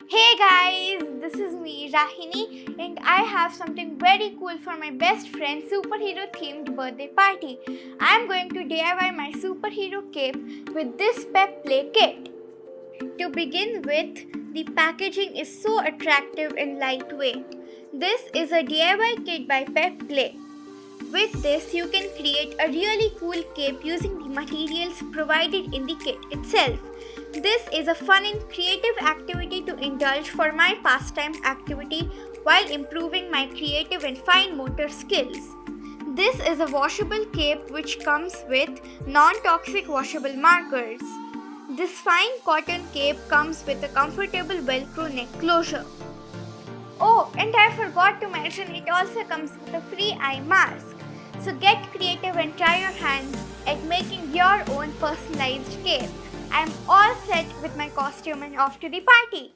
Hey guys, this is me Rahini and I have something very cool for my best friend superhero themed birthday party. I am going to DIY my superhero cape with this PepPlay kit. To begin with, the packaging is so attractive and lightweight. This is a DIY kit by PepPlay. With this, you can create a really cool cape using the materials provided in the kit itself. This is a fun and creative activity to indulge for my pastime activity while improving my creative and fine motor skills. This is a washable cape which comes with non-toxic washable markers. This fine cotton cape comes with a comfortable Velcro neck closure. Oh, and I forgot to mention it also comes with a free eye mask. So get creative and try your hands at making your own personalized cape. I'm all set with my costume and off to the party.